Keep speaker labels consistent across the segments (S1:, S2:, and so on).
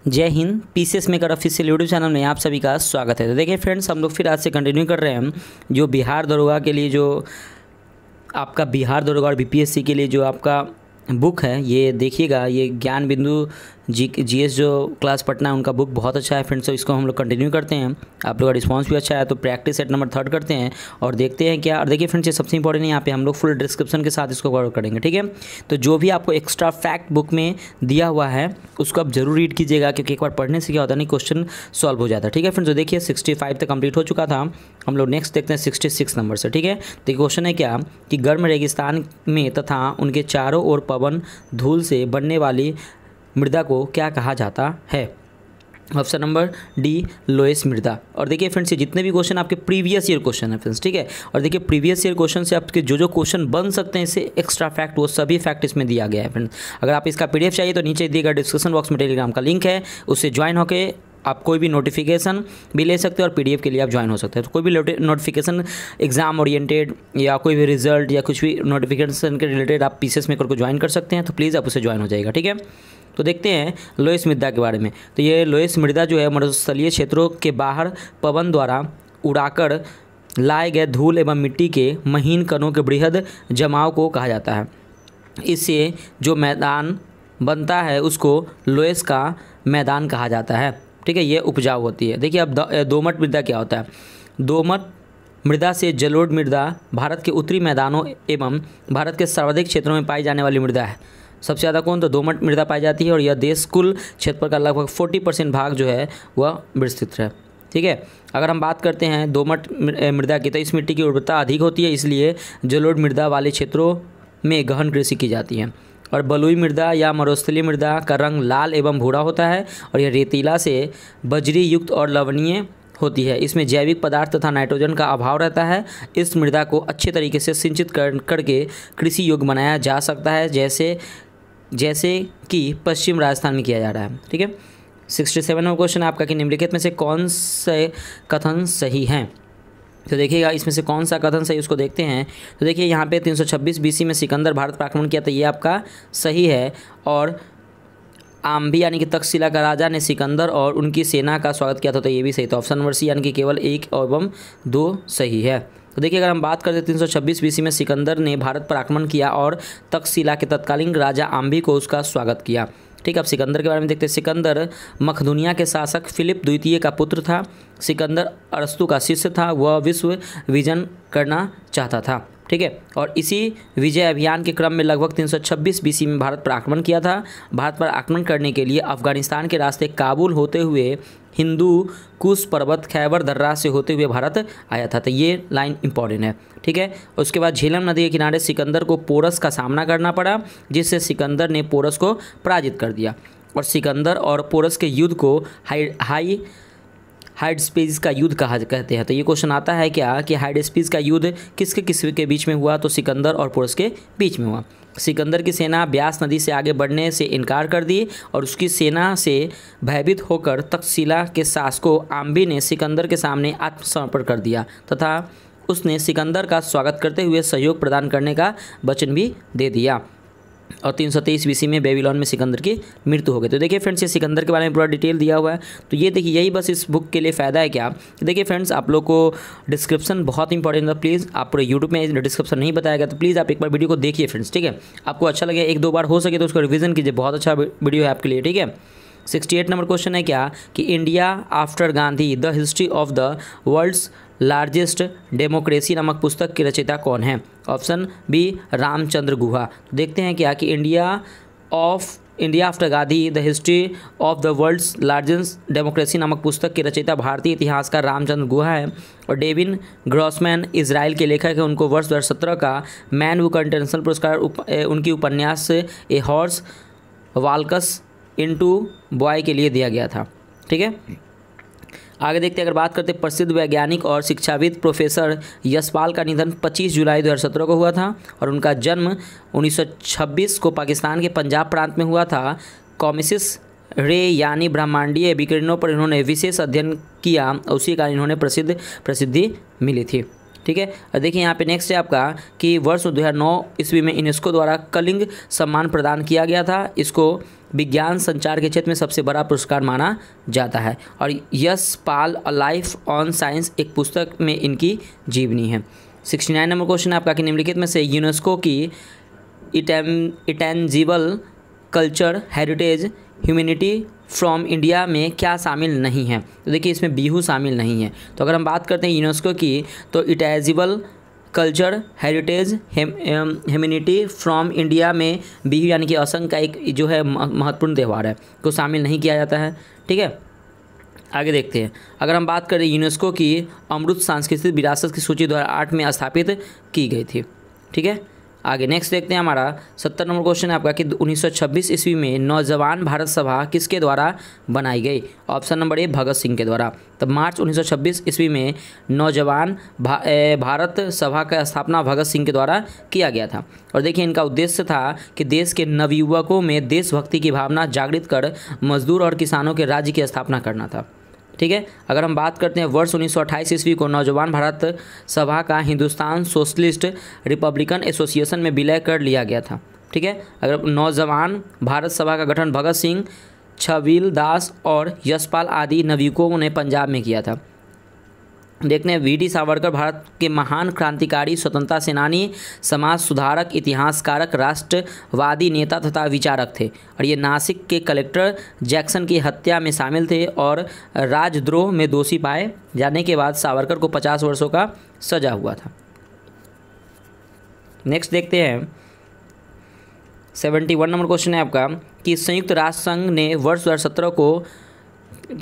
S1: जय Hind. PCS maker official YouTube channel में आप सभी का स्वागत है। तो देखिए फ्रेंड्स, हम लोग फिर आज से कंटिन्यू कर रहे हैं जो बिहार दरोगा के लिए, जो आपका बिहार दरोगा और बीपीएससी के लिए जो आपका बुक है, ये देखिएगा, ये ज्ञान बिंदु जीएस जो क्लास पटना उनका बुक बहुत अच्छा है फ्रेंड्स। तो इसको हम लोग कंटिन्यू करते हैं। आप लोग का रिस्पांस भी अच्छा है, तो प्रैक्टिस सेट नंबर 3 करते हैं और देखते हैं क्या। और देखिए फ्रेंड्स, ये सबसे इंपॉर्टेंट है, यहाँ पे हम लोग फुल डिस्क्रिप्शन के साथ इसको कवर करेंगे, ठीक है। तो जो भी आपको एक्स्ट्रा फैक्ट बुक में दिया हुआ है उसको आप जरूर रीड कीजिएगा, क्योंकि एक बार पढ़ने से क्या होता है, नहीं क्वेश्चन सॉल्व हो जाता है, ठीक है फ्रेंड्स। तो देखिए 65 तक कंप्लीट हो चुका था। हम लोग नेक्स्ट देखते हैं 66 नंबर से, ठीक है। तो क्वेश्चन है क्या कि गर्म रेगिस्तान में तथा उनके चारों ओर पवन धूल से बनने वाली मृदा को क्या कहा जाता है। ऑप्शन नंबर डी, लोएस मृदा। और देखिए फ्रेंड्स, ये जितने भी क्वेश्चन आपके प्रीवियस ईयर क्वेश्चन है फ्रेंड्स, ठीक है। और देखिए प्रीवियस ईयर क्वेश्चन से आपके जो क्वेश्चन बन सकते हैं इससे एक्स्ट्रा फैक्ट, वो सभी फैक्ट इसमें दिया गया है फ्रेंड्स। अगर आप इसका पीडीएफ चाहिए तो नीचे दिए गए डिस्क्रिप्शन बॉक्स में टेलीग्राम का लिंक है, उससे ज्वाइन होकर आप कोई भी नोटिफिकेशन भी ले सकते हैं और पीडीएफ के लिए आप ज्वाइन हो सकते हैं। तो कोई भी नोटिफिकेशन एग्जाम ओरिएंटेड या कोई भी रिजल्ट या कुछ भी नोटिफिकेशन के रिलेटेड आप पीसीएस मेकर को ज्वाइन कर सकते हैं, तो प्लीज़ आप उसे ज्वाइन हो जाएगा, ठीक है। तो देखते हैं लोएस मृदा के बारे में। तो ये लोएस मृदा जो है मरुस्थलीय क्षेत्रों के बाहर पवन द्वारा उड़ाकर लाए गए धूल एवं मिट्टी के महीन कणों के बृहद जमाव को कहा जाता है। इससे जो मैदान बनता है उसको लोएस का मैदान कहा जाता है, ठीक है। ये उपजाऊ होती है। देखिए अब दोमट मृदा क्या होता है। दोमट मृदा से जलोढ़ मृदा भारत के उत्तरी मैदानों एवं भारत के सर्वाधिक क्षेत्रों में पाई जाने वाली मृदा है। सबसे ज़्यादा कौन, तो दोमट मृदा पाई जाती है और यह देश कुल क्षेत्रफल का लगभग 40% भाग जो है वह विस्तृत है, ठीक है। अगर हम बात करते हैं दोमट मृदा की, तो इस मिट्टी की उर्वरता अधिक होती है, इसलिए जलोढ़ मृदा वाले क्षेत्रों में गहन कृषि की जाती है। और बलुई मृदा या मरुस्थलीय मृदा का रंग लाल एवं भूरा होता है और यह रेतीला से बजरी युक्त और लवणीय होती है। इसमें जैविक पदार्थ तथा नाइट्रोजन का अभाव रहता है। इस मृदा को अच्छे तरीके से सिंचित करके कृषि योग्य बनाया जा सकता है, जैसे कि पश्चिम राजस्थान में किया जा रहा है, ठीक है। 67वां क्वेश्चन आपका कि निम्नलिखित में से कौन से कथन सही हैं। तो देखिएगा इसमें से कौन सा कथन सही उसको देखते हैं। तो देखिए यहाँ पे 326 बीसी में सिकंदर भारत पर आक्रमण किया, तो ये आपका सही है। और आम्बी यानी कि तक्षशिला का राजा ने सिकंदर और उनकी सेना का स्वागत किया था, तो ये भी सही। तो ऑप्शन नंबर सी यानी कि केवल 1 एवं 2 सही है। तो देखिए अगर हम बात करते 326 बीसी में सिकंदर ने भारत पर आक्रमण किया और तक्षशिला के तत्कालीन राजा आम्बी को उसका स्वागत किया, ठीक है। अब सिकंदर के बारे में देखते हैं। सिकंदर मखदूनिया के शासक फिलिप द्वितीय का पुत्र था। सिकंदर अरस्तु का शिष्य था। वह विश्व विजन करना चाहता था, ठीक है। और इसी विजय अभियान के क्रम में लगभग 326 बीसी में भारत पर आक्रमण किया था। भारत पर आक्रमण करने के लिए अफगानिस्तान के रास्ते काबुल होते हुए हिंदू कुश पर्वत खैबर दर्रा से होते हुए भारत आया था। तो ये लाइन इंपॉर्टेंट है, ठीक है। उसके बाद झेलम नदी के किनारे सिकंदर को पोरस का सामना करना पड़ा, जिससे सिकंदर ने पोरस को पराजित कर दिया। और सिकंदर और पोरस के युद्ध को हाइडेस्पीस का युद्ध कहते हैं। तो ये क्वेश्चन आता है क्या कि हाइडेस्पीस का युद्ध किसके के बीच में हुआ, तो सिकंदर और पोरस के बीच में हुआ। सिकंदर की सेना ब्यास नदी से आगे बढ़ने से इनकार कर दी और उसकी सेना से भयभीत होकर तक्षशिला के शासकों आम्बी ने सिकंदर के सामने आत्मसमर्पण कर दिया तथा उसने सिकंदर का स्वागत करते हुए सहयोग प्रदान करने का वचन भी दे दिया। और 323 बीसी में बेबीलोन में सिकंदर की मृत्यु हो गई। तो देखिए फ्रेंड्स, ये सिकंदर के बारे में पूरा डिटेल दिया हुआ है। तो ये देखिए, यही बस इस बुक के लिए फ़ायदा है क्या। देखिए फ्रेंड्स, आप लोग को डिस्क्रिप्शन बहुत इंपॉर्टेंट है। प्लीज़ आप पूरे यूट्यूब में डिस्क्रिप्शन नहीं बताया गया, तो प्लीज़ आप एक बार वीडियो को देखिए फ्रेंड्स, ठीक है। आपको अच्छा लगे, 1-2 बार हो सके तो उसको रिवीजन कीजिए, बहुत अच्छा वीडियो है आपके लिए, ठीक है। 68 नंबर क्वेश्चन है क्या कि India after Gandhi the history of the world's largest democracy नामक पुस्तक के रचयिता कौन है। Option B, Ramachandra Guha. तो देखते हैं क्या कि India after Gandhi the history of the world's largest democracy नामक पुस्तक के रचयिता भारतीय इतिहासकार रामचंद्र गुहा है। और डेविन ग्रॉसमैन इजराइल के लेखक है। उनको वर्ष 2017 का मैन बुक इंटरनेशनल पुरस्कार उनकी उपन्यास ए हॉर्स वाल्कस इनटू बॉय के लिए दिया गया था, ठीक है। आगे देखते हैं, अगर बात करते हैं प्रसिद्ध वैज्ञानिक और शिक्षाविद प्रोफेसर यशपाल का निधन 25 जुलाई 2017 को हुआ था और उनका जन्म 1926 को पाकिस्तान के पंजाब प्रांत में हुआ था। कॉमिसिस रे यानी ब्रह्मांडीय विकिरणों पर इन्होंने विशेष अध्ययन किया, उसी कारण इन्होंने प्रसिद्धि मिली थी, ठीक है। और देखिए यहाँ पे नेक्स्ट है आपका कि वर्ष 2009 ईस्वी में यूनेस्को द्वारा कलिंग सम्मान प्रदान किया गया था। इसको विज्ञान संचार के क्षेत्र में सबसे बड़ा पुरस्कार माना जाता है। और यश पाल अ लाइफ ऑन साइंस एक पुस्तक में इनकी जीवनी है। 69 नंबर क्वेश्चन है आपका कि निम्नलिखित में से यूनेस्को की intangible culture heritage humanity from India में क्या शामिल नहीं है। तो देखिए इसमें बिहू शामिल नहीं है। तो अगर हम बात करते हैं यूनेस्को की तो intangible culture heritage humanity from India में बिहू यानी कि असम का एक जो है महत्वपूर्ण त्यौहार है को शामिल नहीं किया जाता है। ठीक है, आगे देखते हैं। अगर हम बात करें यूनेस्को की अमृत सांस्कृतिक विरासत की सूची 2008 में स्थापित की गई थी। ठीक है, आगे नेक्स्ट देखते हैं। हमारा 70 नंबर क्वेश्चन है आपका कि 1926 ईस्वी में नौजवान भारत सभा किसके द्वारा बनाई गई। Option number A Bhagat Singh के द्वारा। तब मार्च 1926 ईस्वी में नौजवान भारत सभा का स्थापना भगत सिंह के द्वारा किया गया था। और देखिए इनका उद्देश्य था कि देश के नवयुवकों में देशभक्ति की भावना जागृत कर मजदूर और किसानों के राज्य की स्थापना करना था। ठीक है, अगर हम बात करते हैं वर्ष 1928 ईस्वी को नौजवान भारत सभा का हिंदुस्तान सोशलिस्ट रिपब्लिकन एसोसिएशन में विलय कर लिया गया था। ठीक है, अगर नौजवान भारत सभा का गठन भगत सिंह, छबील दास और यशपाल आदि नवयुवकों ने पंजाब में किया था। देखते हैं वीडी सावरकर भारत के महान क्रांतिकारी, स्वतंत्रता सेनानी, समाज सुधारक, इतिहासकारक, राष्ट्रवादी नेता तथा विचारक थे। और ये नासिक के कलेक्टर जैक्सन की हत्या में शामिल थे और राजद्रोह में दोषी पाए जाने के बाद सावरकर को 50 वर्षों का सजा हुआ था। नेक्स्ट देखते हैं 71 नंबर क्वेश्चन है आपका कि संयुक्त राष्ट्र संघ ने वर्ष 2017 को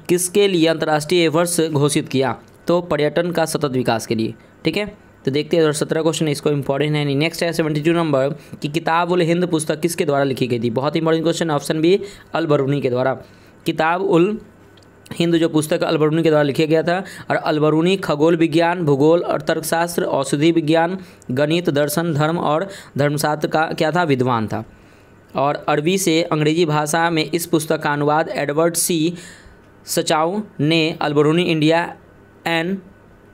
S1: किसके लिए अंतर्राष्ट्रीय वर्ष घोषित किया। तो पर्यटन का सतत विकास के लिए। ठीक है, तो देखते हैं 2017 क्वेश्चन इसको इंपॉर्टेंट है नहीं। नेक्स्ट है 72 नंबर कि किताब उल हिंद पुस्तक किसके द्वारा लिखी गई थी। बहुत important question, option B L बरूनी के द्वारा। किताब उल हिंद जो पुस्तक अल बरूनी के द्वारा लिखा गया था। और अल बरूनी खगोल विज्ञान, भूगोल और तर्कशास्त्र, औषधि विज्ञान, गणित, दर्शन, धर्म और धर्मशास्त्र का क्या था, विद्वान था। और अरबी से अंग्रेजी भाषा में इस पुस्तक का अनुवाद एडवर्ड सी सचाउ ने Al Biruni India an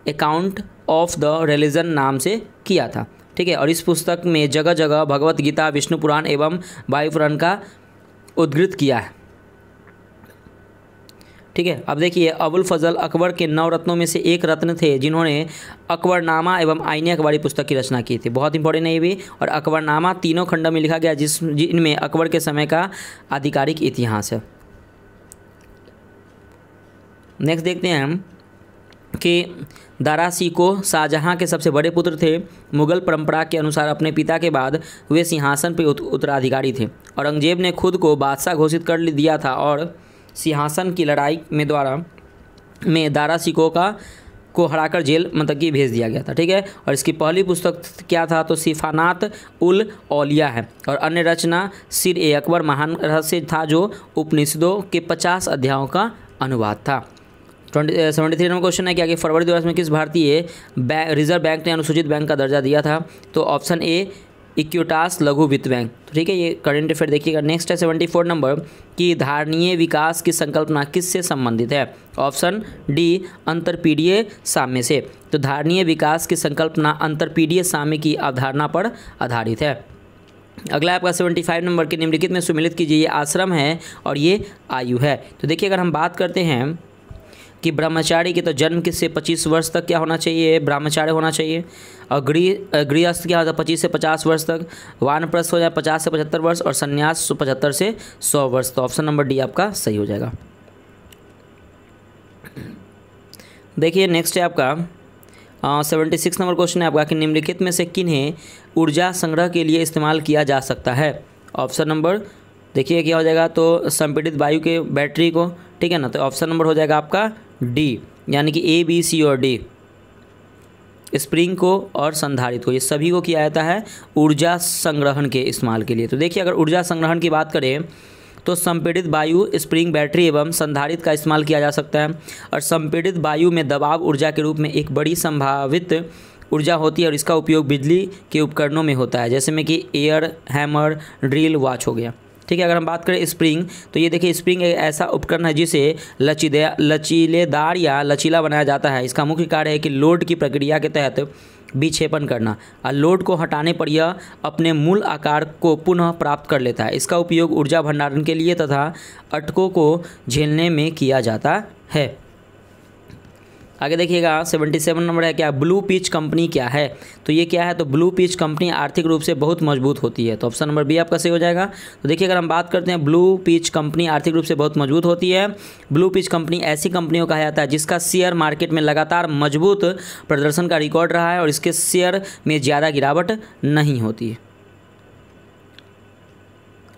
S1: account of the religion नाम से किया था। ठीक है, और इस पुस्तक में जगह जगह भगवत गीता, विष्णु पुराण एवं वायु पुराण का उद्धृत किया है। ठीक है, अब देखिए अबुल फजल अकबर के 9 रत्नों में से एक रत्न थे जिन्होंने अकबरनामा एवं आईने अकबरी पुस्तक की रचना की थी। बहुत इंपॉर्टेंट है ये भी। और अकबरनामा 3 खंडों में लिखा गया जिनमें अकबर के समय का आधिकारिक इतिहास है। नेक्स्ट देखते हैं हम कि दारा शिकोह शाहजहां के सबसे बड़े पुत्र थे। मुगल परंपरा के अनुसार अपने पिता के बाद वे सिंहासन पर उत्तराधिकारी थे। औरंगजेब ने खुद को बादशाह घोषित कर दिया था और सिंहासन की लड़ाई में दारा शिकोह को हराकर जेल मतलब भेज दिया गया था। ठीक है, और इसकी पहली पुस्तक क्या था तो सिफानात उल औलिया है। और अन्य रचना सिर ए अकबर महान रहस्य था जो उपनिषदों के 50 अध्यायों का अनुवाद था। 73 नंबर क्वेश्चन है कि फरवरी 2010 में किस भारतीय रिजर्व बैंक ने अनुसूचित बैंक का दर्जा दिया था। तो ऑप्शन ए इक्विटास लघु वित्त बैंक। तो ठीक है, ये करंट अफेयर देखिएगा। नेक्स्ट है 74 नंबर कि धारणीय विकास की संकल्पना किससे संबंधित है। ऑप्शन डी अंतरपीढ़ीय साम्य से। तो धारणीय विकास की संकल्पना अंतरपीढ़ीय साम्य की अवधारणा पर आधारित है। अगला आपका 75 नंबर के निम्नलिखित में सुमेलित कीजिए, ये आश्रम है और ये आयु है। तो देखिए अगर हम बात करते हैं कि ब्रह्मचारी के तो जन्म के से 25 वर्ष तक क्या होना चाहिए, ब्रह्मचार्य होना चाहिए। और गृहस्थ क्या होता है 25 से 50 वर्ष तक। वानप्रस्थ हो जाए 50 से 75 वर्ष और संन्यास 75 से 100 वर्ष। तो ऑप्शन नंबर डी आपका सही हो जाएगा। देखिए नेक्स्ट है आपका 76 नंबर क्वेश्चन है आपका कि निम्नलिखित में से किन्हें ऊर्जा संग्रह के लिए इस्तेमाल किया जा सकता है। ऑप्शन नंबर देखिए क्या हो जाएगा तो संपीड़ित वायु के बैटरी को। ठीक है ना, तो ऑप्शन नंबर हो जाएगा आपका डी, यानी कि ए बी सी और डी। स्प्रिंग को और संधारित को, ये सभी को किया जाता है ऊर्जा संग्रहण के इस्तेमाल के लिए। तो देखिए अगर ऊर्जा संग्रहण की बात करें तो संपीड़ित वायु, स्प्रिंग बैटरी एवं संधारित का इस्तेमाल किया जा सकता है। और संपीड़ित वायु में दबाव ऊर्जा के रूप में एक बड़ी संभावित ऊर्जा होती है और इसका उपयोग बिजली के उपकरणों में होता है, जैसे में कि एयर हैमर, ड्रिल, वॉच हो गया। ठीक है। अगर हम बात करें स्प्रिंग, तो ये देखिए स्प्रिंग एक ऐसा उपकरण है जिसे लचीलेदार या लचीला बनाया जाता है। इसका मुख्य कार्य है कि लोड की प्रक्रिया के तहत विक्षेपण करना और लोड को हटाने पर यह अपने मूल आकार को पुनः प्राप्त कर लेता है। इसका उपयोग ऊर्जा भंडारण के लिए तथा अटकों को झेलने में किया जाता है। आगे देखिएगा 77 नंबर है क्या, ब्लू पिच कंपनी क्या है। तो ये क्या है, तो ब्लू पिच कंपनी आर्थिक रूप से बहुत मजबूत होती है। तो ऑप्शन नंबर बी आपका सही हो जाएगा। तो देखिए अगर हम बात करते हैं ब्लू पिच कंपनी आर्थिक रूप से बहुत मजबूत होती है। ब्लू पिच कंपनी ऐसी कंपनियों कहा जाता है जिसका शेयर मार्केट में लगातार मजबूत प्रदर्शन का रिकॉर्ड रहा है और इसके शेयर में ज़्यादा गिरावट नहीं होती है।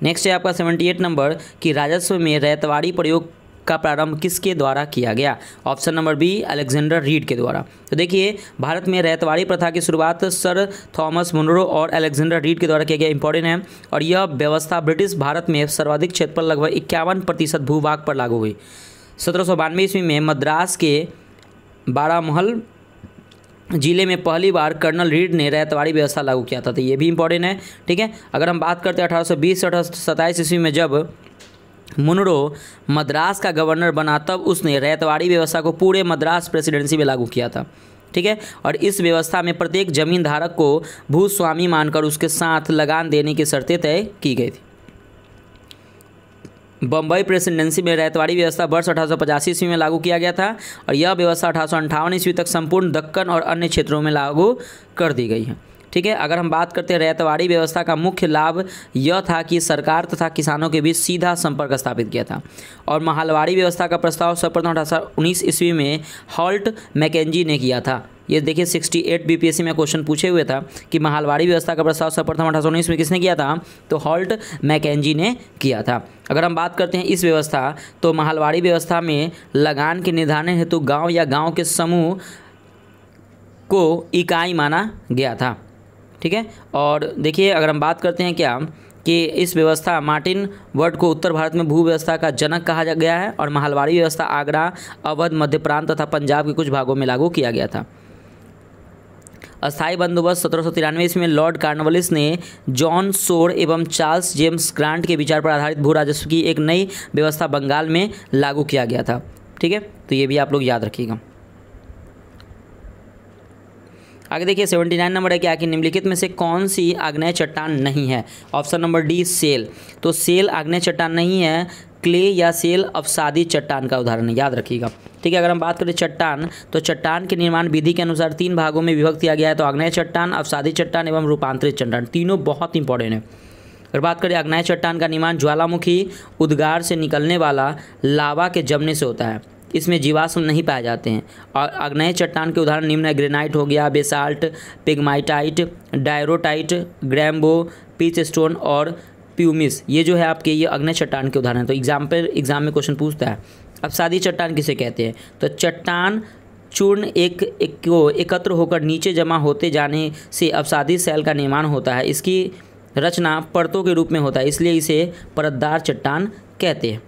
S1: नेक्स्ट है आपका 78 नंबर कि राजस्व में रैयतवाड़ी प्रयोग का प्रारंभ किसके द्वारा किया गया। Option number B Alexander Reid के द्वारा। तो देखिए भारत में रैयतवाड़ी प्रथा की शुरुआत सर थॉमस मुनरो और अलेक्जेंडर रीड के द्वारा किया गया, इंपॉर्टेंट है। और यह व्यवस्था ब्रिटिश भारत में सर्वाधिक क्षेत्र पर लगभग 51% भूभाग पर लागू हुई। 1792 ईस्वी में मद्रास के बारामहल जिले में पहली बार कर्नल रीड ने रैयतवाड़ी व्यवस्था लागू किया था। तो ये भी इंपॉर्टेंट है, ठीक है। अगर हम बात करते हैं 1820 से 1827 ईस्वी में जब मुनरो मद्रास का गवर्नर बना तब उसने रैयतवाड़ी व्यवस्था को पूरे मद्रास प्रेसिडेंसी में लागू किया था, ठीक है। और इस व्यवस्था में प्रत्येक जमीन धारक को भूस्वामी मानकर उसके साथ लगान देने की शर्तें तय की गई थी। बम्बई प्रेसिडेंसी में रैयतवाड़ी व्यवस्था वर्ष 1885 ईस्वी में लागू किया गया था और यह व्यवस्था 1858 ईस्वी तक संपूर्ण दक्कन और अन्य क्षेत्रों में लागू कर दी गई है, ठीक है। अगर हम बात करते हैं रैयतवाड़ी व्यवस्था का मुख्य लाभ यह था कि सरकार तथा किसानों के बीच सीधा संपर्क स्थापित किया था। और महलवाड़ी व्यवस्था का प्रस्ताव सर्वप्रथम 1819 ईस्वी में हॉल्ट मैकेंजी ने किया था। ये देखिए 68 बीपीएससी में क्वेश्चन पूछे हुए था कि महलवाड़ी व्यवस्था का प्रस्ताव सर्वप्रथम 1819 में किसने किया था, तो हॉल्ट मैकेंजी ने किया था। अगर हम बात करते हैं इस व्यवस्था, तो महलवाड़ी व्यवस्था में लगान के निर्धारण हेतु गाँव या गाँव के समूह को इकाई माना गया था, ठीक है। और देखिए अगर हम बात करते हैं क्या कि इस व्यवस्था मार्टिन वर्ड को उत्तर भारत में भू व्यवस्था का जनक कहा गया है और महलवाड़ी व्यवस्था आगरा, अवध, मध्य प्रांत तथा पंजाब के कुछ भागों में लागू किया गया था। अस्थायी बंदोबस्त 1793 ईस्वी में लॉर्ड कॉर्नवालिस ने जॉन सोर एवं चार्ल्स जेम्स ग्रांट के विचार पर आधारित भू राजस्व की एक नई व्यवस्था बंगाल में लागू किया गया था, ठीक है। तो ये भी आप लोग याद रखिएगा। आगे देखिए 79 नंबर है क्या कि निम्नलिखित में से कौन सी आग्नेय चट्टान नहीं है। Option number D shale. तो सेल आग्नेय चट्टान नहीं है, क्ले या सेल अवसादी चट्टान का उदाहरण है, याद रखिएगा, ठीक है। अगर हम बात करें चट्टान, तो चट्टान के निर्माण विधि के अनुसार 3 भागों में विभक्त किया गया है। तो आग्नेय चट्टान, अवसादी चट्टान एवं रूपांतरित चट्टान, तीनों बहुत इंपॉर्टेंट है। अगर बात करें आग्नेय चट्टान का निर्माण ज्वालामुखी उद्गार से निकलने वाला लावा के जमने से होता है। इसमें जीवाश्म नहीं पाए जाते हैं। और आग्नेय चट्टान के उदाहरण निम्न है, ग्रेनाइट हो गया, बेसाल्ट, पिग्माइटाइट, डायरोटाइट, ग्रैम्बो, पीच स्टोन और प्यूमिस। ये जो है आपके ये आग्नेय चट्टान के उदाहरण हैं। तो एग्जाम में क्वेश्चन पूछता है अवसादी चट्टान किसे कहते हैं। तो चट्टान चूर्ण को एकत्र होकर नीचे जमा होते जाने से अवसादी सेल का निर्माण होता है। इसकी रचना परतों के रूप में होता है, इसलिए इसे परतदार चट्टान कहते हैं।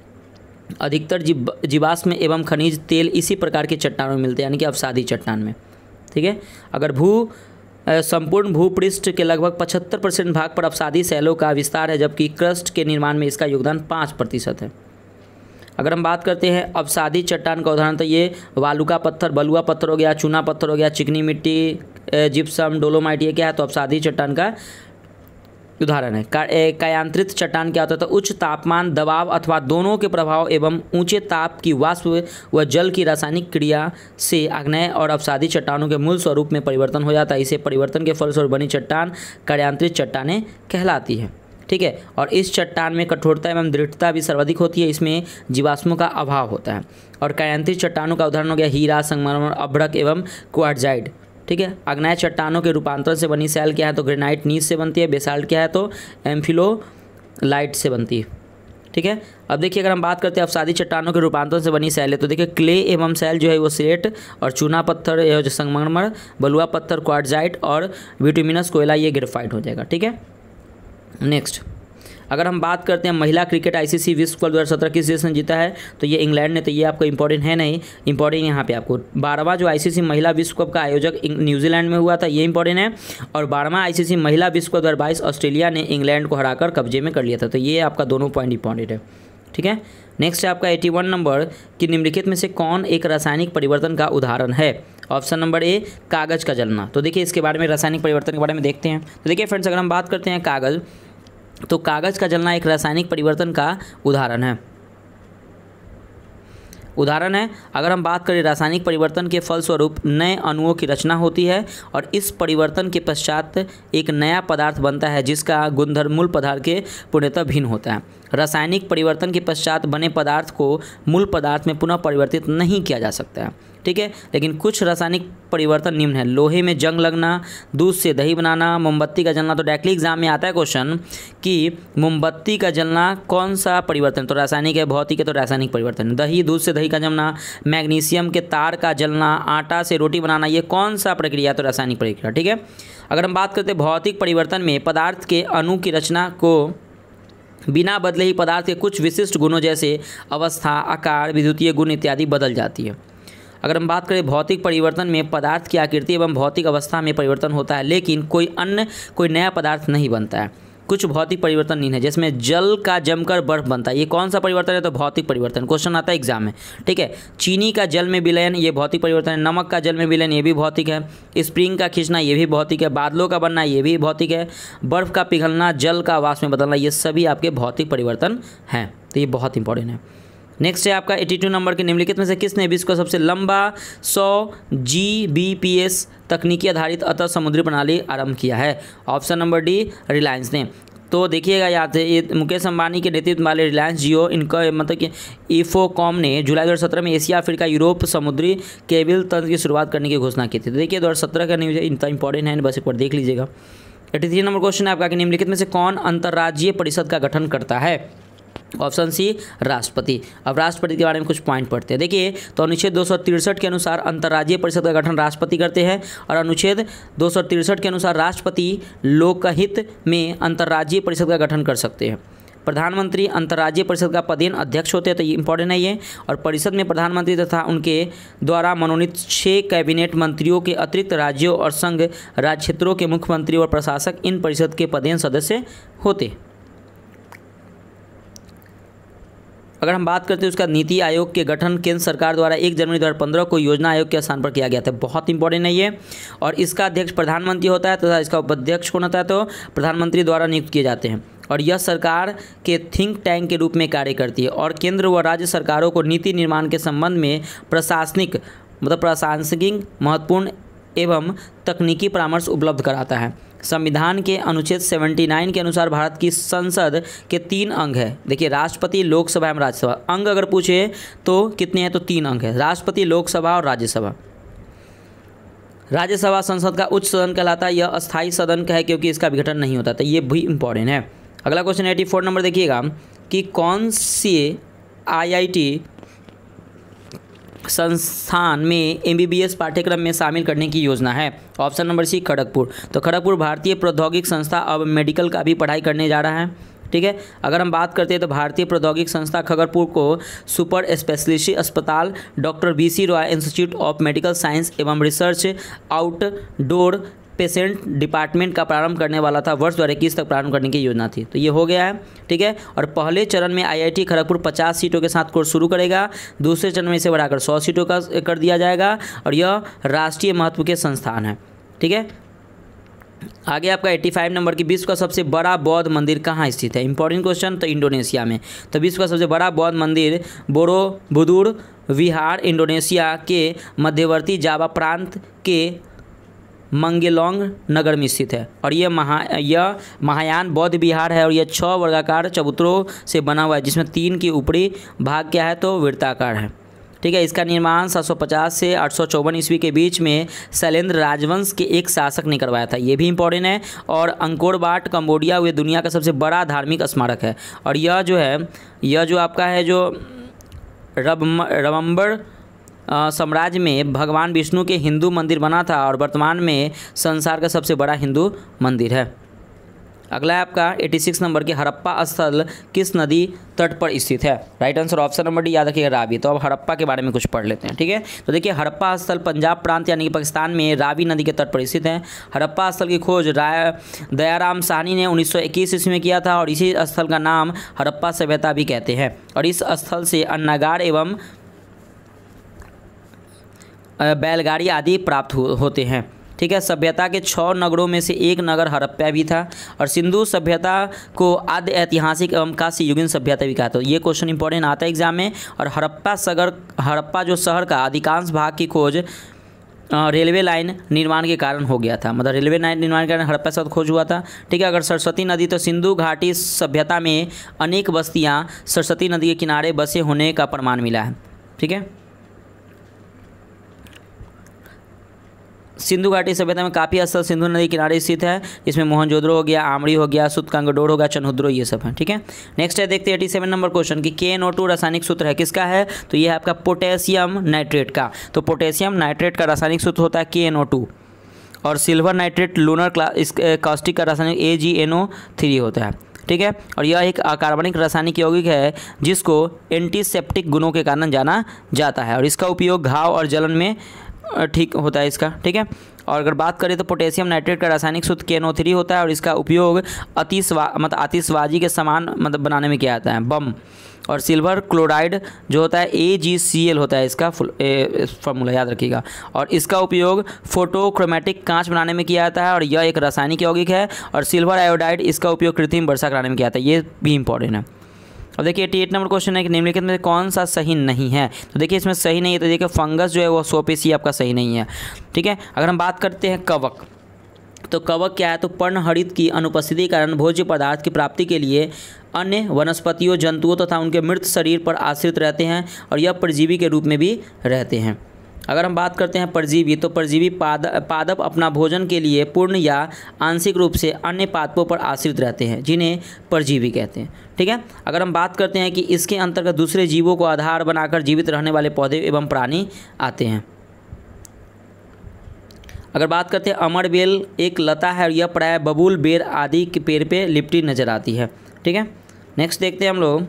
S1: अधिकतर जीवाश्म एवं खनिज तेल इसी प्रकार के चट्टानों में मिलते हैं, यानी कि अवसादी चट्टान में, ठीक है। अगर संपूर्ण भूपृष्ठ के लगभग 75% भाग पर अवसादी सेलों का विस्तार है, जबकि क्रस्ट के निर्माण में इसका योगदान 5% है। अगर हम बात करते हैं अवसादी चट्टान का उदाहरण, तो ये वालुका पत्थर, बलुआ पत्थर हो गया, चूना पत्थर हो गया, चिकनी मिट्टी, जिप्सम, डोलोमाइट, ये क्या है, तो अवसादी चट्टान का उदाहरण है। कायांतरित चट्टान क्या होता है, तो उच्च तापमान, दबाव अथवा दोनों के प्रभाव एवं ऊंचे ताप की वाष्प व जल की रासायनिक क्रिया से आग्नेय और अवसादी चट्टानों के मूल स्वरूप में परिवर्तन हो जाता है। इसे परिवर्तन के फलस्वरूप बनी चट्टान कायांतरित चट्टानें कहलाती है, ठीक है। और इस चट्टान में कठोरता एवं दृढ़ता भी सर्वाधिक होती है, इसमें जीवाश्मों का अभाव होता है। और कायांतरित चट्टानों का उदाहरण हो गया हीरा, संगमरमर, अभ्रक एवं क्वार्टजाइट, ठीक है। आग्नेय चट्टानों के रूपांतरण से बनी सेल क्या है, तो ग्रेनाइट नीच से बनती है। बेसाल्ट क्या है, तो एम्फिलोलाइट से बनती है, ठीक है। अब देखिए अगर हम बात करते हैं अवसादी चट्टानों के रूपांतरण से बनी सेल है, तो देखिए क्ले एवं सेल जो है वो स्लेट और चूना पत्थर जो संगमरमर, बलुआ पत्थर क्वार्टजाइट और बिटुमिनस कोयला ये ग्रेफाइट हो जाएगा, ठीक है। नेक्स्ट अगर हम बात करते हैं महिला क्रिकेट आईसीसी विश्व कप 2017 किस देश ने जीता है, तो ये इंग्लैंड ने, तो ये आपको इंपॉर्टेंट है नहीं, इंपॉर्टेंट यहाँ पे आपको 12वां जो आईसीसी महिला विश्व कप का आयोजक न्यूजीलैंड में हुआ था, ये इंपॉर्टेंट है। और 12वां आईसीसी महिला विश्व कप 2022 ऑस्ट्रेलिया ने इंग्लैंड को हराकर कब्जे में कर लिया था, तो ये आपका दोनों पॉइंट इंपॉर्टेंट है। ठीक है, नेक्स्ट है आपका 81 नंबर कि निम्नलिखित में से कौन एक रासायनिक परिवर्तन का उदाहरण है। ऑप्शन नंबर ए कागज़ का जलना। तो देखिए इसके बारे में, रासायनिक परिवर्तन के बारे में देखते हैं। तो देखिए फ्रेंड्स, अगर हम बात करते हैं कागज़, तो कागज़ का जलना एक रासायनिक परिवर्तन का उदाहरण है। अगर हम बात करें रासायनिक परिवर्तन के फलस्वरूप नए अणुओं की रचना होती है और इस परिवर्तन के पश्चात एक नया पदार्थ बनता है जिसका गुणधर्म मूल पदार्थ के पूर्णतः भिन्न होता है। रासायनिक परिवर्तन के पश्चात बने पदार्थ को मूल पदार्थ में पुनः परिवर्तित नहीं किया जा सकता है। ठीक है, लेकिन कुछ रासायनिक परिवर्तन निम्न है। लोहे में जंग लगना, दूध से दही बनाना, मोमबत्ती का जलना। तो डायरेक्टली एग्जाम में आता है क्वेश्चन कि मोमबत्ती का जलना कौन सा परिवर्तन, तो रासायनिक है, भौतिक है, तो रासायनिक परिवर्तन। दही, दूध से दही का जमना, मैग्नीशियम के तार का जलना, आटा से रोटी बनाना, ये कौन सा प्रक्रिया, तो रासायनिक प्रक्रिया। ठीक है, अगर हम बात करते हैं भौतिक परिवर्तन में पदार्थ के अणु की रचना को बिना बदले ही पदार्थ के कुछ विशिष्ट गुणों जैसे अवस्था, आकार, विद्युतीय गुण इत्यादि बदल जाती है। अगर हम बात करें भौतिक परिवर्तन में पदार्थ की आकृति एवं भौतिक अवस्था में परिवर्तन होता है लेकिन कोई नया पदार्थ नहीं बनता है। कुछ भौतिक परिवर्तन नहीं है जिसमें जल का जमकर बर्फ बनता है, ये कौन सा परिवर्तन है, तो भौतिक परिवर्तन। क्वेश्चन आता है एग्जाम में। ठीक है, चीनी का जल में विलयन, ये भौतिक परिवर्तन है। नमक का जल में विलयन, ये भी भौतिक है। स्प्रिंग का खींचना, ये भी भौतिक है। बादलों का बनना, ये भी भौतिक है। बर्फ का पिघलना, जल का वाष्प में बदलना, ये सभी आपके भौतिक परिवर्तन हैं, तो ये बहुत इंपॉर्टेंट है। नेक्स्ट है आपका 82 नंबर के निम्नलिखित में से किसने विश्व का सबसे लंबा 100 Gbps तकनीकी आधारित अतः समुद्री प्रणाली आरंभ किया है। ऑप्शन नंबर डी रिलायंस ने। तो देखिएगा, याद है ये मुकेश अंबानी के नेतृत्व वाले रिलायंस जियो, इनका मतलब कि इफोकॉम ने जुलाई 2017 में एशिया, अफ्रीका, यूरोप समुद्री केबल तंत्र की शुरुआत करने की घोषणा की थी। तो देखिए 2017 का न्यूज़ इतना इंपॉर्टेंट है, बस एक बार देख लीजिएगा। 83 नंबर क्वेश्चन है आपका कि निम्नलिखित में से कौन अंतर्राज्यीय परिषद का गठन करता है। ऑप्शन सी राष्ट्रपति। अब राष्ट्रपति के बारे में कुछ पॉइंट पढ़ते हैं। देखिए, तो अनुच्छेद 263 के अनुसार अंतर्राज्यीय परिषद का गठन राष्ट्रपति करते हैं और अनुच्छेद 263 के अनुसार राष्ट्रपति लोकहित में अंतर्राज्यीय परिषद का गठन कर सकते हैं। प्रधानमंत्री अंतर्राज्यीय परिषद का पदेन अध्यक्ष होते हैं, तो ये इंपॉर्टेंट है ये। और परिषद में प्रधानमंत्री तथा उनके द्वारा मनोनीत 6 कैबिनेट मंत्रियों के अतिरिक्त राज्यों और संघ राज्य क्षेत्रों के मुख्यमंत्री और प्रशासक इन परिषद के पदेन सदस्य होते। अगर हम बात करते हैं उसका नीति आयोग के गठन केंद्र सरकार द्वारा 1 जनवरी 2015 को योजना आयोग के स्थान पर किया गया था, बहुत इंपॉर्टेंट है ये। और इसका अध्यक्ष प्रधानमंत्री होता है तथा इसका उपाध्यक्ष कौन होता है, तो प्रधानमंत्री द्वारा नियुक्त किए जाते हैं। और यह सरकार के थिंक टैंक के रूप में कार्य करती है और केंद्र व राज्य सरकारों को नीति निर्माण के संबंध में प्रशासनिक महत्वपूर्ण एवं तकनीकी परामर्श उपलब्ध कराता है। संविधान के अनुच्छेद 79 के अनुसार भारत की संसद के 3 अंग है। देखिए, राष्ट्रपति, लोकसभा एवं राज्यसभा। अंग अगर पूछे तो कितने हैं, तो 3 अंग है, राष्ट्रपति, लोकसभा और राज्यसभा। राज्यसभा संसद का उच्च सदन कहलाता है, यह अस्थायी सदन का है क्योंकि इसका विघटन नहीं होता, तो ये भी इंपॉर्टेंट है। अगला क्वेश्चन 84 नंबर देखिएगा कि कौन सी IIT संस्थान में MBBS पाठ्यक्रम में शामिल करने की योजना है। Option number C Kharagpur. तो खड़गपुर भारतीय प्रौद्योगिक संस्था अब मेडिकल का भी पढ़ाई करने जा रहा है। ठीक है, अगर हम बात करते हैं तो भारतीय प्रौद्योगिक संस्था खड़गपुर को सुपर स्पेशलिटी अस्पताल, doctor BC Roy institute of medical science एवं रिसर्च, आउटडोर पेशेंट डिपार्टमेंट का प्रारंभ करने वाला था। वर्ष 2021 तक प्रारंभ करने की योजना थी, तो ये हो गया है। ठीक है, और पहले चरण में IIT खड़गपुर 50 सीटों के साथ कोर्स शुरू करेगा। दूसरे चरण में इसे बढ़ाकर 100 सीटों का कर दिया जाएगा और यह राष्ट्रीय महत्व के संस्थान है। ठीक है, आगे आपका 85 नंबर की विश्व का सबसे बड़ा बौद्ध मंदिर कहाँ स्थित है। इंपॉर्टेंट क्वेश्चन, तो इंडोनेशिया में। तो विश्व का सबसे बड़ा बौद्ध मंदिर बोरोबुदुर विहार इंडोनेशिया के मध्यवर्ती जावा प्रांत के मंगेलोंग नगर में स्थित है और यह महायान बौद्ध विहार है और यह 6 वर्गाकार चबूतरों से बना हुआ है जिसमें 3 की ऊपरी भाग क्या है, तो वृत्ताकार है। ठीक है, इसका निर्माण 750 से 854 ईस्वी के बीच में शैलेंद्र राजवंश के एक शासक ने करवाया था, ये भी इंपॉर्टेंट है। और अंकोर वाट कंबोडिया हुए दुनिया का सबसे बड़ा धार्मिक स्मारक है और यह जो आपका है जो रवंबर साम्राज्य में भगवान विष्णु के हिंदू मंदिर बना था और वर्तमान में संसार का सबसे बड़ा हिंदू मंदिर है। अगला है आपका 86 नंबर के हड़प्पा स्थल किस नदी तट पर स्थित है। Right answer option number D, याद रखिएगा रावी। तो अब हड़प्पा के बारे में कुछ पढ़ लेते हैं, ठीक है। तो देखिए हड़प्पा स्थल पंजाब प्रांत यानी कि पाकिस्तान में रावी नदी के तट पर स्थित है। हड़प्पा स्थल की खोज दयाराम साहनी ने 1921 ईस्वी में किया था और इसी स्थल का नाम हड़प्पा सभ्यता भी कहते हैं। और इस स्थल से अन्नागार एवं बैलगाड़ी आदि प्राप्त होते हैं, ठीक है। सभ्यता के 6 नगरों में से एक नगर हड़प्पा भी था और सिंधु सभ्यता को आद्य ऐतिहासिक एवं कांस्य युगीन सभ्यता भी कहा। तो ये क्वेश्चन इंपॉर्टेंट आता है एग्जाम में। और हड़प्पा जो शहर का अधिकांश भाग की खोज रेलवे लाइन निर्माण के कारण हो गया था, मतलब रेलवे लाइन निर्माण के कारण हड़प्पा से खोज हुआ था, ठीक है। अगर सरस्वती नदी, तो सिंधु घाटी सभ्यता में अनेक बस्तियाँ सरस्वती नदी के किनारे बसे होने का प्रमाण मिला है, ठीक है। सिंधु घाटी सभ्यता में काफ़ी स्थल सिंधु नदी किनारे स्थित है, इसमें मोहनजोदड़ो हो गया, आमड़ी हो गया, सुतकांगडोर हो गया, चनहुद्रो, ये सब है, ठीक है। नेक्स्ट है देखते हैं 87 नंबर क्वेश्चन कि KNO2 रासायनिक सूत्र है किसका है। तो ये है आपका पोटेशियम नाइट्रेट का। तो पोटेशियम नाइट्रेट का रासायनिक सूत्र होता है KNO2 और सिल्वर नाइट्रेट लूनर कास्टिक का रासायनिक AgNO3 होता है, ठीक है। और यह एक अकार्बनिक रासायनिक यौगिक है जिसको एंटीसेप्टिक गुणों के कारण जाना जाता है और इसका उपयोग घाव और जलन में ठीक होता है इसका, ठीक है। और अगर बात करें तो पोटेशियम नाइट्रेट का रासायनिक सूत्र KNO3 होता है और इसका उपयोग आतिशबाजी के सामान मतलब बनाने में किया जाता है, बम। और सिल्वर क्लोराइड जो होता है AgCl होता है इसका फॉर्मूला, याद रखिएगा। और इसका उपयोग फोटोक्रोमेटिक कांच बनाने में किया जाता है और यह एक रासायनिक यौगिक है। और सिल्वर आयोडाइड इसका उपयोग कृत्रिम वर्षा कराने में किया जाता है, ये भी इंपॉर्टेंट है। अब देखिए 88 नंबर क्वेश्चन है कि निम्नलिखित में कौन सा सही नहीं है। तो देखिए इसमें सही नहीं है, तो देखिए फंगस जो है वो सोपेसी आपका सही नहीं है, ठीक है। अगर हम बात करते हैं कवक, तो कवक क्या है, तो पर्णहरित की अनुपस्थिति के कारण भोज्य पदार्थ की प्राप्ति के लिए अन्य वनस्पतियों, जंतुओं तथा उनके मृत शरीर पर आश्रित रहते हैं और यह परजीवी के रूप में भी रहते हैं। अगर हम बात करते हैं परजीवी, तो परजीवी पादप अपना भोजन के लिए पूर्ण या आंशिक रूप से अन्य पादपों पर आश्रित रहते हैं जिन्हें परजीवी कहते हैं, ठीक है। अगर हम बात करते हैं कि इसके अंतर्गत दूसरे जीवों को आधार बनाकर जीवित रहने वाले पौधे एवं प्राणी आते हैं। अगर बात करते हैं अमर बेल एक लता है और यह प्रायः बबूल, बेर आदि के पेड़ पे लिपटी नजर आती है, ठीक है। नेक्स्ट देखते हैं हम लोग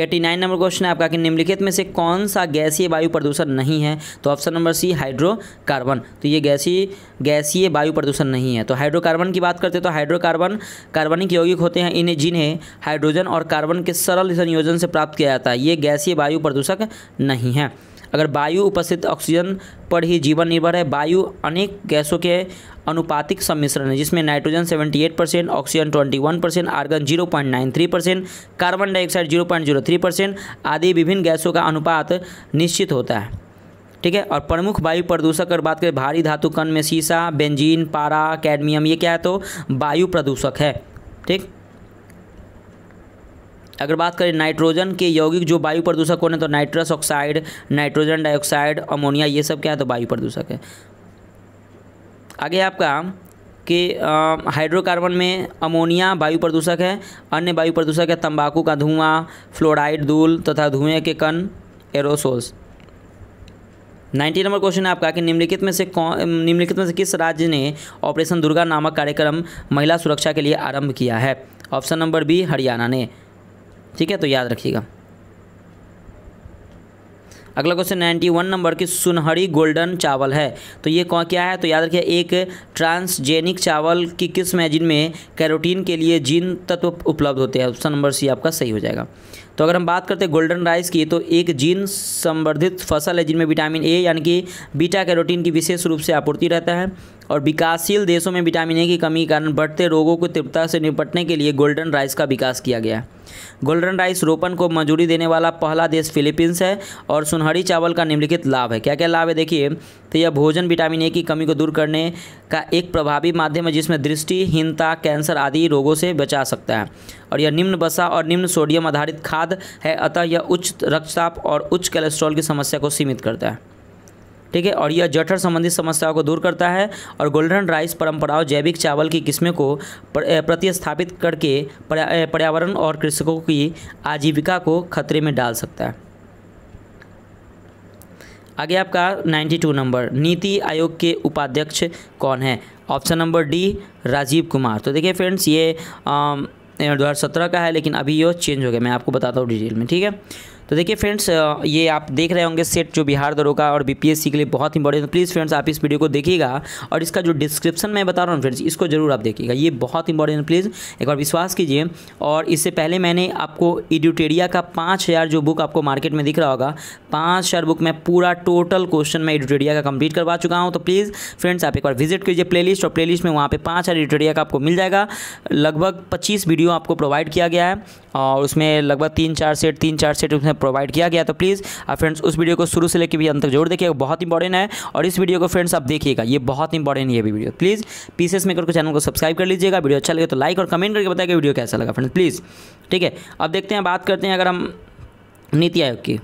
S1: 89 नंबर क्वेश्चन है आपका कि निम्नलिखित में से कौन सा गैसीय वायु प्रदूषण नहीं है। तो ऑप्शन नंबर सी हाइड्रोकार्बन। तो ये गैसीय वायु प्रदूषण नहीं है। तो हाइड्रोकार्बन की बात करते हैं तो हाइड्रोकार्बन कार्बनिक यौगिक होते हैं जिन्हें हाइड्रोजन और कार्बन के सरल संयोजन से प्राप्त किया जाता है। ये गैसीय वायु प्रदूषक नहीं है। अगर वायु उपस्थित ऑक्सीजन पर ही जीवन निर्भर है। वायु अनेक गैसों के अनुपातिक सम्मिश्रण है जिसमें nitrogen 78%, oxygen 21%, argon 0.93%, carbon dioxide 0.03% आदि विभिन्न गैसों का अनुपात निश्चित होता है, ठीक है। और प्रमुख वायु प्रदूषक अगर बात करें भारी धातु कण में सीसा, बेंजीन, पारा, कैडमियम, ये क्या है तो वायु प्रदूषक है, ठीक। अगर बात करें नाइट्रोजन के यौगिक जो वायु प्रदूषक होने तो nitrous oxide, nitrogen dioxide, ammonia, ये सब क्या है तो वायु प्रदूषक है। आगे आपका कि हाइड्रोकार्बन में अमोनिया वायु प्रदूषक है। अन्य वायु प्रदूषक है तंबाकू का धुआं, फ्लोराइड, धूल तथा धुएं के कण, एरोसोल्स। 90 नंबर क्वेश्चन है आपका कि निम्नलिखित में से किस राज्य ने ऑपरेशन दुर्गा नामक कार्यक्रम महिला सुरक्षा के लिए आरंभ किया है। ऑप्शन नंबर बी हरियाणा ने, ठीक है। तो याद रखिएगा। अगला क्वेश्चन 91 नंबर की सुनहरी गोल्डन चावल है तो ये क्या है तो याद रखिए एक ट्रांसजेनिक चावल की किस्म है जिनमें कैरोटीन के लिए जीन तत्व उपलब्ध होते हैं। ऑप्शन नंबर सी आपका सही हो जाएगा। तो अगर हम बात करते हैं गोल्डन राइस की तो एक जीन संवर्धित फसल है जिनमें विटामिन ए यानी कि बीटा कैरोटीन की विशेष रूप से आपूर्ति रहता है और विकासशील देशों में विटामिन ए की कमी के कारण बढ़ते रोगों को तीव्रता से निपटने के लिए गोल्डन राइस का विकास किया गया है। गोल्डन राइस रोपण को मंजूरी देने वाला पहला देश फिलीपींस है और सुनहरी चावल का निम्नलिखित लाभ है। क्या क्या लाभ है देखिए तो यह भोजन विटामिन ए की कमी को दूर करने का एक प्रभावी माध्यम है जिसमें दृष्टिहीनता, कैंसर आदि रोगों से बचा सकता है और यह निम्न वसा और निम्न सोडियम आधारित खाद्य है अतः यह उच्च रक्तचाप और उच्च कोलेस्ट्रॉल की समस्या को सीमित करता है, ठीक है। और यह जठर संबंधित समस्याओं को दूर करता है और गोल्डन राइस परंपराओं जैविक चावल की किस्में को प्रतिस्थापित करके पर्यावरण और कृषकों की आजीविका को खतरे में डाल सकता है। आगे आपका 92 नंबर नीति आयोग के उपाध्यक्ष कौन है। Option number D Rajiv Kumar. तो देखिए फ्रेंड्स ये 2017 का है, लेकिन अभी ये चेंज हो गया, मैं आपको बताता हूँ डिटेल में, ठीक है। तो देखिए फ्रेंड्स ये आप देख रहे होंगे सेट जो बिहार दरोगा और बीपीएससी के लिए बहुत इंपॉर्टेंट है। तो प्लीज़ फ्रेंड्स आप इस वीडियो को देखिएगा और इसका जो डिस्क्रिप्शन मैं बता रहा हूँ फ्रेंड्स इसको जरूर आप देखिएगा, ये बहुत इंपॉर्टेंट है, प्लीज़ एक बार विश्वास कीजिए। और इससे पहले मैंने आपको एडुटेरिया का 5000 जो बुक आपको मार्केट में दिख रहा होगा, 5000 बुक में पूरा टोटल क्वेश्चन मैं एडुटेरिया का कंप्लीट करवा चुका हूँ। तो प्लीज़ फ्रेंड्स आप एक बार विजिट कीजिए प्लेलिस्ट, और प्लेलिस्ट में वहाँ पे 5000 एडुटेरिया का आपको मिल जाएगा। लगभग 25 वीडियो आपको प्रोवाइड किया गया है और उसमें लगभग 3-4 सेट उसमें प्रोवाइड किया गया। तो प्लीज़ आप फ्रेंड्स उस वीडियो को शुरू से लेकर भी अंत तक जरूर देखिएगा, बहुत इंपॉर्टेंट है। और इस वीडियो को फ्रेंड्स आप देखिएगा, ये बहुत इंपॉर्टेंट है ये भी वीडियो। प्लीज़ पीसीएस मेकर को चैनल को सब्सक्राइब कर लीजिएगा। वीडियो अच्छा लगे तो लाइक और कमेंट करके बताइए वीडियो कैसा लगा फ्रेंड्स, प्लीज़, ठीक है। अब देखते हैं, बात करते हैं अगर हम नीति आयोग की।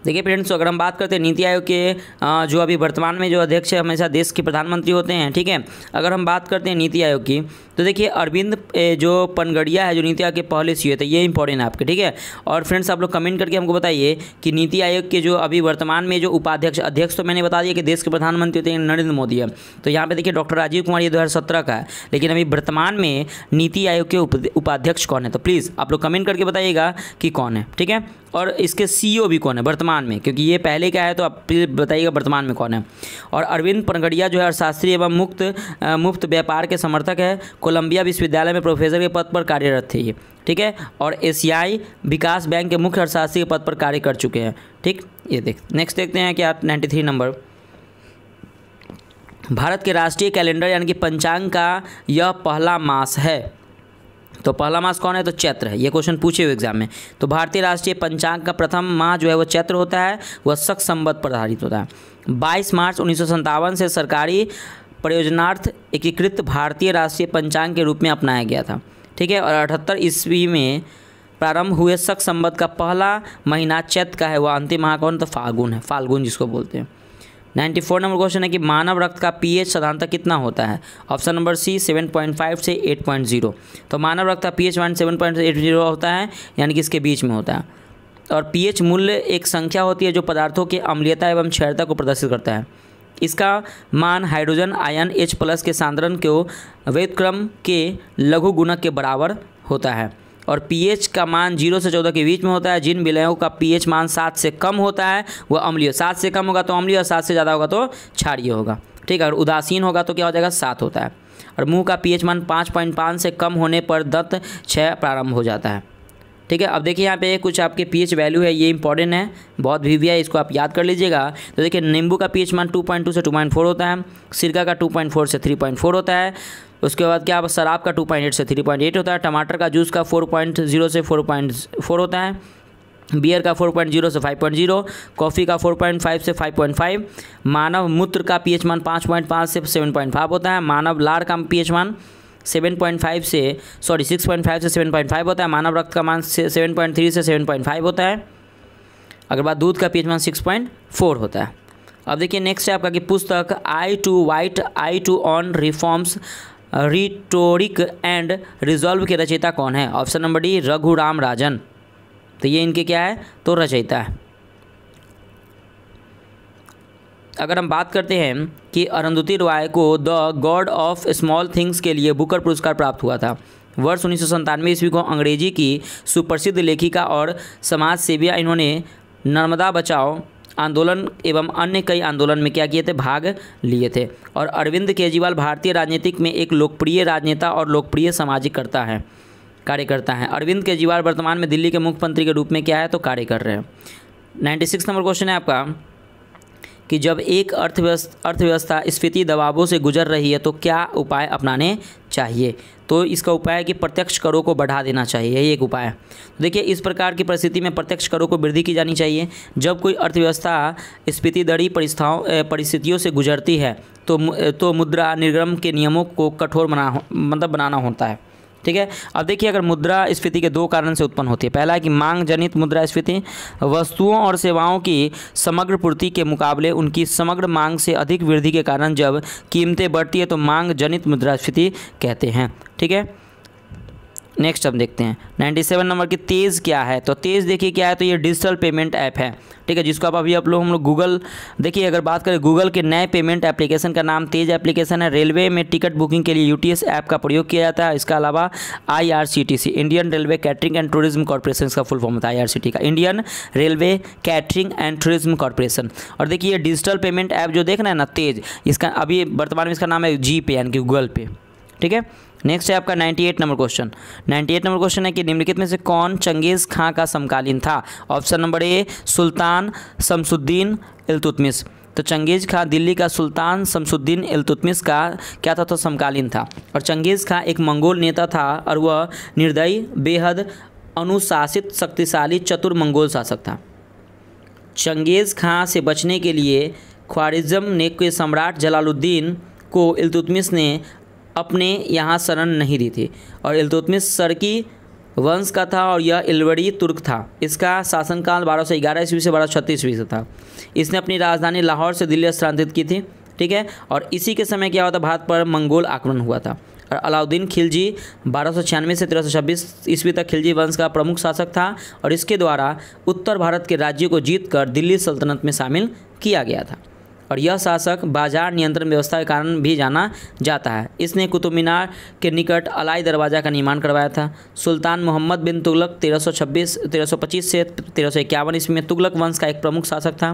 S1: देखिए फ्रेंड्स अगर हम बात करते हैं नीति आयोग के जो अभी वर्तमान में जो अध्यक्ष है, हमेशा देश के प्रधानमंत्री होते हैं, ठीक है। अगर हम बात करते हैं नीति आयोग की, तो देखिए अरविंद जो पनगड़िया है जो नीति आयोग के पहले सीईओ थे, ये इंपॉर्टेंट है आपके, ठीक है। और फ्रेंड्स आप लोग कमेंट करके हमको बताइए कि नीति आयोग के जो अभी वर्तमान में जो अध्यक्ष तो मैंने बता दिया कि देश के प्रधानमंत्री होते हैं नरेंद्र मोदी है। तो यहाँ पे देखिए डॉक्टर राजीव कुमार, ये 2017 का है, लेकिन अभी वर्तमान में नीति आयोग के उपाध्यक्ष कौन है, तो प्लीज़ आप लोग कमेंट करके बताइएगा कि कौन है, ठीक है। और इसके सीईओ भी कौन है वर्तमान में, क्योंकि ये पहले का है, तो आप प्लीज़ बताइएगा वर्तमान में कौन है। और अरविंद पनगड़िया जो है अर्थशास्त्री एवं मुक्त व्यापार के समर्थक है, कोलंबिया विश्वविद्यालय में प्रोफेसर के पद पर कार्यरत थे ये, ठीक है। और एशियाई विकास बैंक के मुख्य अर्थशास्त्री के पद पर कार्य कर चुके हैं, ठीक। ये नेक्स्ट देखते हैं क्या 93 नंबर, भारत के राष्ट्रीय कैलेंडर यानी कि पंचांग का यह पहला मास है। तो पहला मास कौन है, तो चैत्र है, ये क्वेश्चन पूछे हुए एग्जाम में। तो भारतीय राष्ट्रीय पंचांग का प्रथम माह जो है वो चैत्र होता है, वह शक संवत पर आधारित होता है। 22 मार्च 1957 से सरकारी प्रयोजनार्थ एकीकृत भारतीय राष्ट्रीय पंचांग के रूप में अपनाया गया था, ठीक है। और 78 ईस्वी में प्रारंभ हुए शक संवत का पहला महीना चैत्र का है, वह अंतिम माह कौन, तो फाल्गुन है, फाल्गुन जिसको बोलते हैं। 94 नंबर क्वेश्चन है कि मानव रक्त का पीएच साधारणतः कितना होता है। ऑप्शन नंबर सी 7.5 से 8.0। तो मानव रक्त का पीएच 7.0 से 8.0 होता है, यानी कि इसके बीच में होता है। और पीएच मूल्य एक संख्या होती है जो पदार्थों के अम्लीयता एवं क्षारता को प्रदर्शित करता है। इसका मान हाइड्रोजन आयन H+ के सांद्रण को व्युत्क्रम के लघु गुणक के बराबर होता है। और पीएच का मान 0 से 14 के बीच में होता है। जिन विलयों का पीएच मान 7 से कम होता है वह अम्लीय, 7 से कम होगा तो अम्लीय और 7 से ज़्यादा होगा तो क्षारीय होगा, ठीक है। अगर उदासीन होगा तो क्या हो जाएगा, 7 होता है। और मुंह का पीएच मान 5.5 से कम होने पर दंत क्षय प्रारंभ हो जाता है, ठीक है। अब देखिए यहाँ पे कुछ आपके पीएच वैल्यू है, ये इंपॉर्टेंट है, बहुत भी है, इसको आप याद कर लीजिएगा। तो देखिए नींबू का पीएच मान 2.2 से 2.4 होता है, सिरका का 2.4 से 3.4 होता है। उसके बाद क्या, शराब का 2.8 से 3.8 होता है। टमाटर का जूस का 4.0 से 4.4 होता है। बियर का 4.0 से 5.0, कॉफ़ी का 4.5 से 5.5। मानव मूत्र का पीएच मान 5.5 से 7.5 होता है। मानव लार का पीएच मान 6.5 से 7.5 होता है। मानव रक्त का मान 7.3 से 7.5 होता है। अगर बात दूध का पीएच मान 6.4 होता है। अब देखिए नेक्स्ट है आपका कि पुस्तक I do what I do on reforms rhetoric and resolve के रचयिता कौन है। Option number D Raghuram Rajan. तो ये इनके क्या है, तो रचयिता है। अगर हम बात करते हैं कि अरुंधति रॉय को the God of small things के लिए बुकर पुरस्कार प्राप्त हुआ था। वर्ष 1997 ईस्वी को अंग्रेजी की सुप्रसिद्ध लेखिका और समाज सेविया, इन्होंने नर्मदा बचाओ आंदोलन एवं अन्य कई आंदोलन में क्या किए थे, भाग लिए थे। और अरविंद केजरीवाल भारतीय राजनीतिक में एक लोकप्रिय राजनेता और लोकप्रिय सामाजिक कार्यकर्ता हैं। अरविंद केजरीवाल वर्तमान में दिल्ली के मुख्यमंत्री के रूप में क्या है, तो कार्य कर रहे हैं। 96 नंबर क्वेश्चन है आपका कि जब एक अर्थव्यवस्था स्फीति दबावों से गुजर रही है तो क्या उपाय अपनाने चाहिए। तो इसका उपाय है कि प्रत्यक्ष करों को बढ़ा देना चाहिए, यही एक उपाय है। देखिए इस प्रकार की परिस्थिति में प्रत्यक्ष करों को वृद्धि की जानी चाहिए। जब कोई अर्थव्यवस्था स्फीति दरी परिस्थितियों से गुजरती है तो मुद्रा निर्गम के नियमों को कठोर बनाना होता है, ठीक है। अब देखिए अगर मुद्रास्फीति के दो कारण से उत्पन्न होती है। पहला है कि मांग जनित मुद्रास्फीति, वस्तुओं और सेवाओं की समग्र पूर्ति के मुकाबले उनकी समग्र मांग से अधिक वृद्धि के कारण जब कीमतें बढ़ती है तो मांग जनित मुद्रास्फीति कहते हैं, ठीक है। नेक्स्ट हम देखते हैं 97 नंबर की तेज़ क्या है। तो तेज़ देखिए क्या है, तो ये डिजिटल पेमेंट ऐप है, ठीक है, जिसको आप हम लोग गूगल, देखिए अगर बात करें गूगल के नए पेमेंट एप्लीकेशन का नाम तेज़ एप्लीकेशन है। रेलवे में टिकट बुकिंग के लिए यूटीएस ऐप का प्रयोग किया जाता है। इसके अलावा IRCTC, Indian railway catering and tourism corporation का फुल फॉर्म होता है IRCT का, Indian railway catering and tourism corporation. और देखिए डिजिटल पेमेंट ऐप जो देख रहे हैं ना तेज़, इसका अभी वर्तमान में इसका नाम है GPay यानी कि गूगल पे, ठीक है। नेक्स्ट है आपका 98 नंबर क्वेश्चन। 98 नंबर क्वेश्चन है कि निम्नलिखित में से कौन चंगेज़ खां का समकालीन था। ऑप्शन नंबर ए सुल्तान शमसुद्दीन इल्तुतमिश। तो चंगेज़ खां दिल्ली का सुल्तान शमसुद्दीन इल्तुतमिश का क्या था, तो समकालीन था। और चंगेज़ खां एक मंगोल नेता था और वह निर्दयी, बेहद अनुशासित, शक्तिशाली, चतुर मंगोल शासक था। चंगेज़ खां से बचने के लिए ख्वारिज़म ने के सम्राट जलालुद्दीन को इल्तुतमिश ने अपने यहाँ शरण नहीं दी थी। और इल्तुतमिश सरकी वंश का था और यह इलवड़ी तुर्क था। इसका शासनकाल 1211 ईस्वी से 1236 ईस्वी से था। इसने अपनी राजधानी लाहौर से दिल्ली स्थानांतरित की थी, ठीक है। और इसी के समय क्या हुआ था, भारत पर मंगोल आक्रमण हुआ था। और अलाउद्दीन खिलजी 1296 से 1326 ईस्वी तक खिलजी वंश का प्रमुख शासक था और इसके द्वारा उत्तर भारत के राज्यों को जीतकर दिल्ली सल्तनत में शामिल किया गया था। और यह शासक बाजार नियंत्रण व्यवस्था के कारण भी जाना जाता है। इसने कुतुब मीनार के निकट अलाई दरवाज़ा का निर्माण करवाया था। सुल्तान मोहम्मद बिन तुगलक 1325 से 1351 ईस्वी में तुगलक वंश का एक प्रमुख शासक था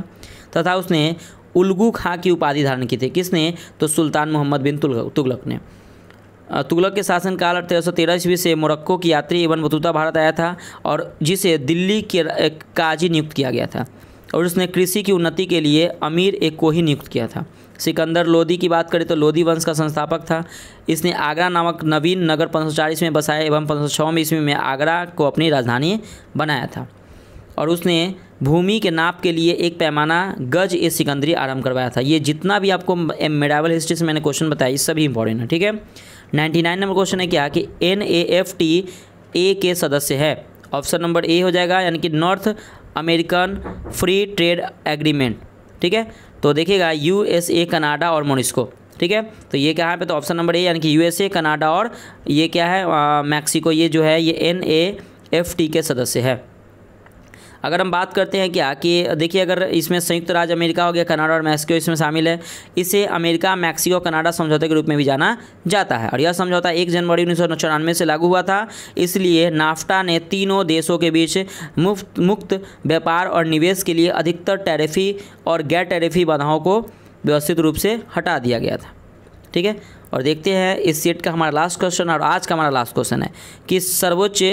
S1: तथा उसने उल्गू खां की उपाधि धारण की थी। किसने, तो सुल्तान मोहम्मद बिन तुगलक ने। तुगलक के शासनकाल 1313 ईस्वी से मोरक्को की यात्री इब्न बतूता भारत आया था और जिसे दिल्ली के काजी नियुक्त किया गया था। और उसने कृषि की उन्नति के लिए अमीर एक को ही नियुक्त किया था। सिकंदर लोदी की बात करें तो लोदी वंश का संस्थापक था। इसने आगरा नामक नवीन नगर 1504 ईस्वी में बसाया एवं 1506 ईस्वी में आगरा को अपनी राजधानी बनाया था। और उसने भूमि के नाप के लिए एक पैमाना गज ए सिकंदरी आरंभ करवाया था। ये जितना भी आपको मेडावल हिस्ट्री से मैंने क्वेश्चन बताया ये सभी इंपॉर्टेंट है, ठीक है। 99 नंबर क्वेश्चन है क्या कि NAFTA के सदस्य है। ऑप्शन नंबर ए हो जाएगा यानी कि north American free trade agreement, ठीक है। तो देखिएगा USA, कनाडा और मोरिस्को, ठीक है। तो ये क्या है पे, तो ऑप्शन नंबर ए यानी कि USA, कनाडा और ये क्या है मैक्सिको, ये जो है ये NAFTA के सदस्य है। अगर हम बात करते हैं क्या कि देखिए अगर इसमें संयुक्त राज्य अमेरिका हो गया, कनाडा और मैक्सिको इसमें शामिल है। इसे अमेरिका मैक्सिको कनाडा समझौते के रूप में भी जाना जाता है। और यह समझौता 1 जनवरी 1994 से लागू हुआ था। इसलिए नाफ्टा ने तीनों देशों के बीच मुक्त व्यापार और निवेश के लिए अधिकतर टैरिफी और गैर टैरिफी बाधाओं को व्यवस्थित रूप से हटा दिया गया था, ठीक है। और देखते हैं इस सेट का हमारा लास्ट क्वेश्चन और आज का हमारा लास्ट क्वेश्चन है कि सर्वोच्च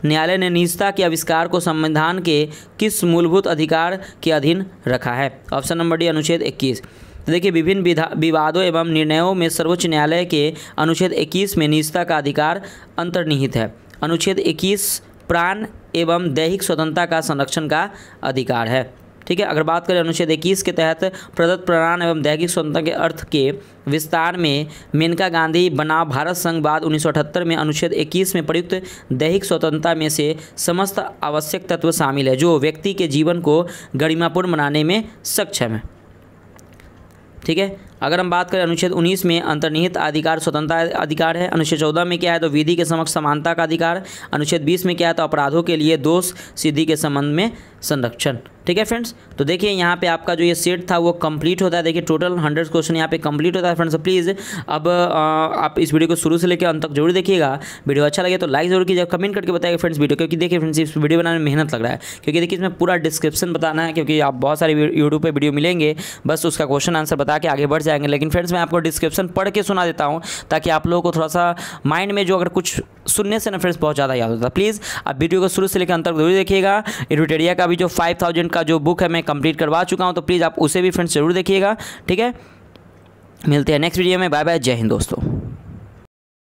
S1: न्यायालय ने निजता के आविष्कार को संविधान के किस मूलभूत अधिकार के अधीन रखा है। ऑप्शन नंबर डी अनुच्छेद 21। तो देखिए विभिन्न विवादों एवं निर्णयों में सर्वोच्च न्यायालय के अनुच्छेद 21 में निजता का अधिकार अंतर्निहित है। अनुच्छेद 21 प्राण एवं दैहिक स्वतंत्रता का संरक्षण का अधिकार है, ठीक है। अगर बात करें अनुच्छेद 21 के तहत प्रदत्त प्राण एवं दैहिक स्वतंत्रता के अर्थ के विस्तार में मेनका गांधी बनाम भारत संघ बाद 1978 में अनुच्छेद 21 में प्रयुक्त दैहिक स्वतंत्रता में से समस्त आवश्यक तत्व शामिल है जो व्यक्ति के जीवन को गरिमापूर्ण बनाने में सक्षम है, ठीक है। अगर हम बात करें अनुच्छेद 19 में अंतर्निहित अधिकार स्वतंत्रता अधिकार है। अनुच्छेद 14 में क्या है तो विधि के समक्ष समानता का अधिकार। अनुच्छेद 20 में क्या है तो अपराधों के लिए दोष सिद्धि के संबंध में संरक्षण, ठीक है फ्रेंड्स। तो देखिए यहाँ पे आपका जो ये सेट था वो कंप्लीट होता है। देखिए टोटल 100 क्वेश्चन यहाँ पे कंप्लीट होता है फ्रेंड्स। प्लीज़ अब आप इस वीडियो को शुरू से लेकर अंत तक जरूर देखिएगा। वीडियो अच्छा लगे तो लाइक जरूर कीजिएगा, कमेंट करके बताइएगा फ्रेंड्स वीडियो, क्योंकि देखिए फ्रेंड्स इस वीडियो बनाने में मेहनत लग रहा है, क्योंकि देखिए इसमें पूरा डिस्क्रिप्शन बताना है, क्योंकि आप बहुत सारे यूट्यूब पर वीडियो मिलेंगे बस उसका क्वेश्चन आंसर बता के आगे बढ़ जाएंगे। लेकिन फ्रेंड्स मैं आपको डिस्क्रिप्शन पढ़ के सुना देता हूँ ताकि आप लोगों को थोड़ा सा माइंड में जो अगर कुछ सुनने से ना फ्रेंड्स बहुत ज़्यादा याद होता है। प्लीज़ आप वीडियो को शुरू से लेकर अंत तक जरूर देखिएगा। एडुटेरिया का भी जो 5000 का जो बुक है मैं कंप्लीट करवा चुका हूँ, तो प्लीज़ आप उसे भी फ्रेंड्स जरूर देखिएगा, ठीक है। मिलते हैं नेक्स्ट वीडियो में। बाय बाय, जय हिंद दोस्तों।